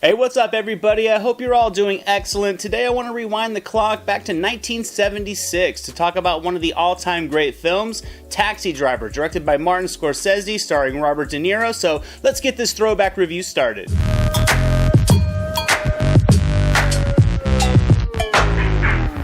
Hey, what's up everybody? I hope you're all doing excellent. Today I want to rewind the clock back to 1976 to talk about one of the all-time great films, Taxi Driver, directed by Martin Scorsese, starring Robert De Niro. So let's get this throwback review started.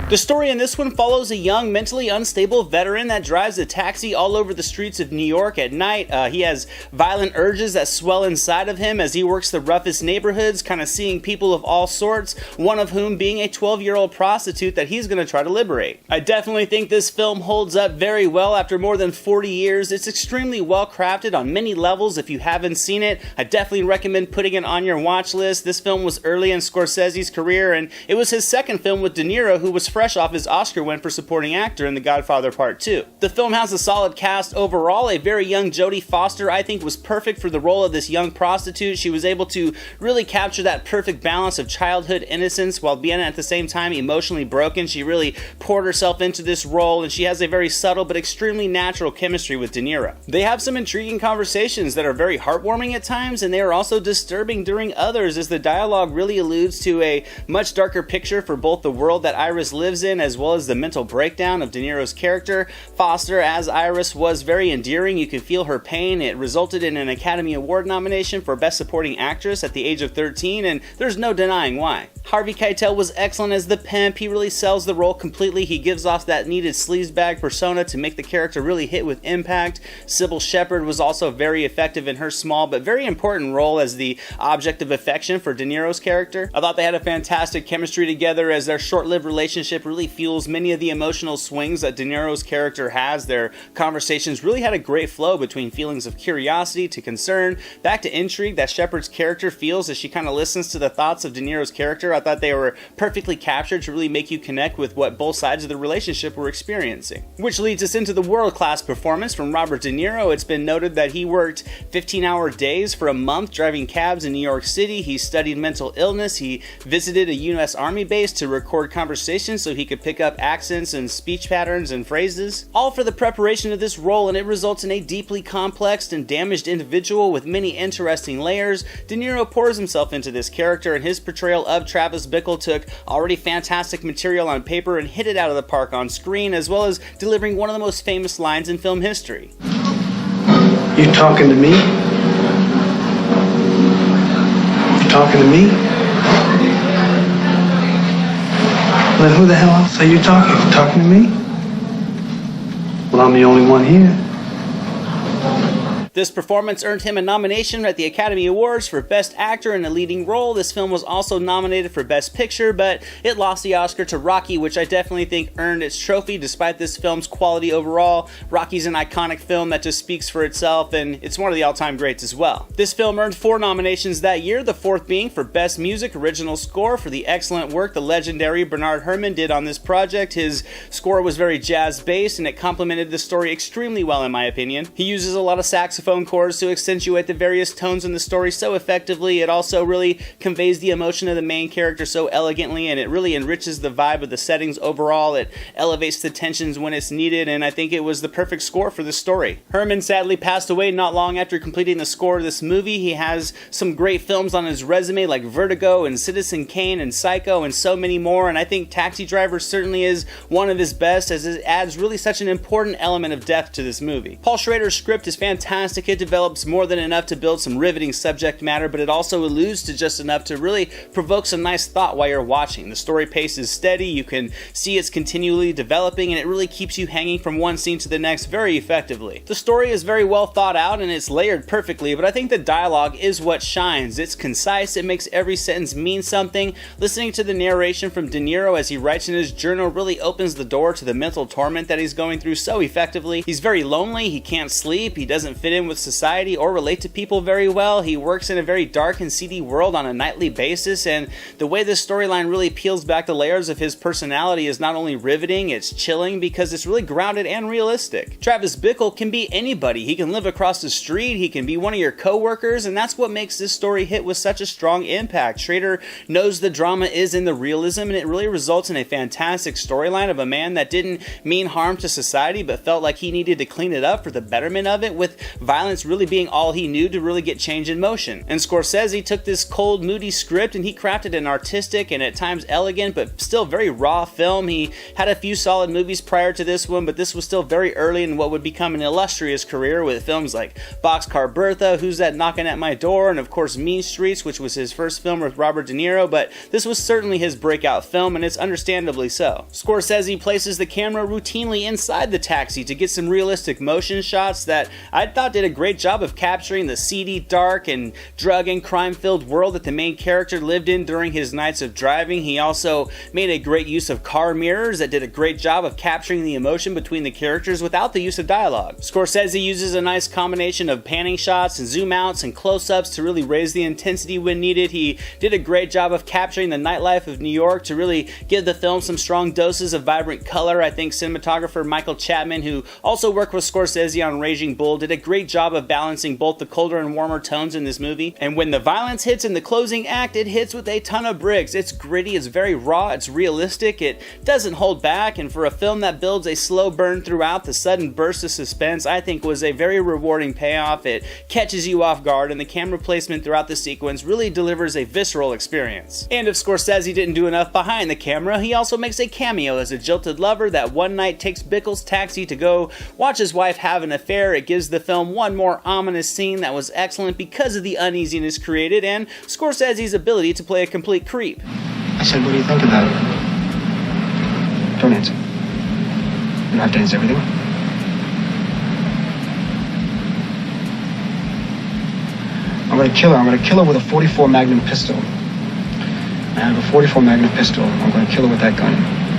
The story in this one follows a young, mentally unstable veteran that drives a taxi all over the streets of New York at night. He has violent urges that swell inside of him as he works the roughest neighborhoods, kind of seeing people of all sorts, one of whom being a 12-year-old prostitute that he's going to try to liberate. I definitely think this film holds up very well after more than 40 years. It's extremely well crafted on many levels. If you haven't seen it, I definitely recommend putting it on your watch list. This film was early in Scorsese's career, and it was his second film with De Niro, who was fresh off his Oscar win for supporting actor in The Godfather Part 2. The film has a solid cast overall. A very young Jodie Foster, I think, was perfect for the role of this young prostitute. She was able to really capture that perfect balance of childhood innocence while being at the same time emotionally broken. She really poured herself into this role, and she has a very subtle but extremely natural chemistry with De Niro. They have some intriguing conversations that are very heartwarming at times, and they are also disturbing during others, as the dialogue really alludes to a much darker picture for both the world that Iris lives in as well as the mental breakdown of De Niro's character. Foster as Iris was very endearing. You could feel her pain. It resulted in an Academy Award nomination for Best Supporting Actress at the age of 13, and there's no denying why. Harvey Keitel was excellent as the pimp. He really sells the role completely. He gives off that needed sleazebag persona to make the character really hit with impact. Sybil Shepherd was also very effective in her small but very important role as the object of affection for De Niro's character. I thought they had a fantastic chemistry together, as their short-lived relationship really fuels many of the emotional swings that De Niro's character has. Their conversations really had a great flow between feelings of curiosity to concern, back to intrigue that Shepherd's character feels as she kind of listens to the thoughts of De Niro's character. I thought they were perfectly captured to really make you connect with what both sides of the relationship were experiencing. Which leads us into the world-class performance from Robert De Niro. It's been noted that he worked 15-hour days for a month driving cabs in New York City. He studied mental illness. He visited a U.S. Army base to record conversations so he could pick up accents and speech patterns and phrases, all for the preparation of this role, and it results in a deeply complex and damaged individual with many interesting layers. De Niro pours himself into this character, and his portrayal of Travis Bickle took already fantastic material on paper and hit it out of the park on screen, as well as delivering one of the most famous lines in film history. You talking to me? You talking to me? Then who the hell else are you talking? You talking to me? Well, I'm the only one here. This performance earned him a nomination at the Academy Awards for Best Actor in a Leading Role. This film was also nominated for Best Picture, but it lost the Oscar to Rocky, which I definitely think earned its trophy despite this film's quality overall. Rocky's an iconic film that just speaks for itself, and it's one of the all-time greats as well. This film earned 4 nominations that year, the 4th being for Best Music Original Score for the excellent work the legendary Bernard Herrmann did on this project. His score was very jazz-based, and it complemented the story extremely well in my opinion. He uses a lot of saxophone chords to accentuate the various tones in the story so effectively. It also really conveys the emotion of the main character so elegantly, and it really enriches the vibe of the settings overall. It elevates the tensions when it's needed, and I think it was the perfect score for the story. Herrmann sadly passed away not long after completing the score of this movie. He has some great films on his resume like Vertigo and Citizen Kane and Psycho and so many more, and I think Taxi Driver certainly is one of his best, as it adds really such an important element of depth to this movie. Paul Schrader's script is fantastic. It develops more than enough to build some riveting subject matter, but it also alludes to just enough to really provoke some nice thought while you're watching. The story pace is steady, you can see it's continually developing, and it really keeps you hanging from one scene to the next very effectively. The story is very well thought out and it's layered perfectly, but I think the dialogue is what shines. It's concise, it makes every sentence mean something. Listening to the narration from De Niro as he writes in his journal really opens the door to the mental torment that he's going through so effectively. He's very lonely, he can't sleep, he doesn't fit in with society or relate to people very well. He works in a very dark and seedy world on a nightly basis, and the way this storyline really peels back the layers of his personality is not only riveting, it's chilling because it's really grounded and realistic. Travis Bickle can be anybody. He can live across the street, he can be one of your co-workers, and that's what makes this story hit with such a strong impact. Schrader knows the drama is in the realism, and it really results in a fantastic storyline of a man that didn't mean harm to society but felt like he needed to clean it up for the betterment of it, with violence really being all he knew to really get change in motion. And Scorsese took this cold, moody script and he crafted an artistic and at times elegant but still very raw film. He had a few solid movies prior to this one, but this was still very early in what would become an illustrious career with films like Boxcar Bertha, Who's That Knocking at My Door, and of course Mean Streets, which was his first film with Robert De Niro, but this was certainly his breakout film, and it's understandably so. Scorsese places the camera routinely inside the taxi to get some realistic motion shots that I thought did a great job of capturing the seedy, dark, and drug and crime-filled world that the main character lived in during his nights of driving. He also made a great use of car mirrors that did a great job of capturing the emotion between the characters without the use of dialogue. Scorsese uses a nice combination of panning shots and zoom outs and close-ups to really raise the intensity when needed. He did a great job of capturing the nightlife of New York to really give the film some strong doses of vibrant color. I think cinematographer Michael Chapman, who also worked with Scorsese on Raging Bull, did a great job of balancing both the colder and warmer tones in this movie. And when the violence hits in the closing act, it hits with a ton of bricks. It's gritty, it's very raw, it's realistic, it doesn't hold back, and for a film that builds a slow burn throughout, the sudden burst of suspense I think was a very rewarding payoff. It catches you off guard, and the camera placement throughout the sequence really delivers a visceral experience. And if Scorsese didn't do enough behind the camera, he also makes a cameo as a jilted lover that one night takes Bickle's taxi to go watch his wife have an affair. It gives the film one more ominous scene that was excellent because of the uneasiness created and Scorsese's ability to play a complete creep. I said, what do you think about it? Don't answer. You don't have to answer everything. I'm gonna kill her. I'm gonna kill her with a .44 Magnum pistol. I have a .44 Magnum pistol. I'm gonna kill her with that gun.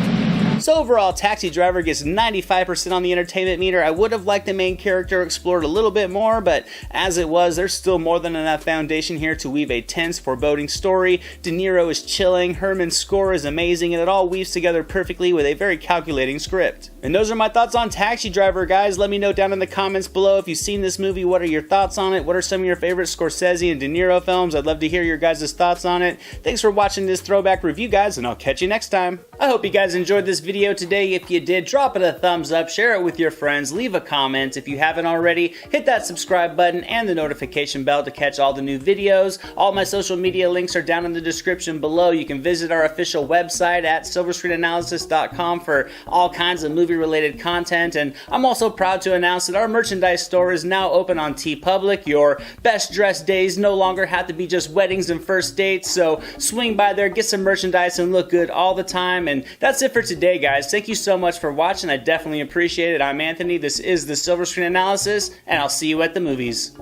So overall, Taxi Driver gets 95% on the entertainment meter. I would have liked the main character explored a little bit more, but as it was, there's still more than enough foundation here to weave a tense, foreboding story. De Niro is chilling, Herman's score is amazing, and it all weaves together perfectly with a very calculating script. And those are my thoughts on Taxi Driver, guys. Let me know down in the comments below if you've seen this movie. What are your thoughts on it? What are some of your favorite Scorsese and De Niro films? I'd love to hear your guys' thoughts on it. Thanks for watching this throwback review, guys, and I'll catch you next time. I hope you guys enjoyed this video today. If you did, drop it a thumbs up, share it with your friends, leave a comment. If you haven't already, hit that subscribe button and the notification bell to catch all the new videos. All my social media links are down in the description below. You can visit our official website at silverscreenanalysis.com for all kinds of movie-related content. And I'm also proud to announce that our merchandise store is now open on TeePublic. Your best dressed days no longer have to be just weddings and first dates, so swing by there, get some merchandise, and look good all the time. And that's it for today, guys. Thank you so much for watching. I definitely appreciate it. I'm Anthony. This is the Silver Screen Analysis, and I'll see you at the movies.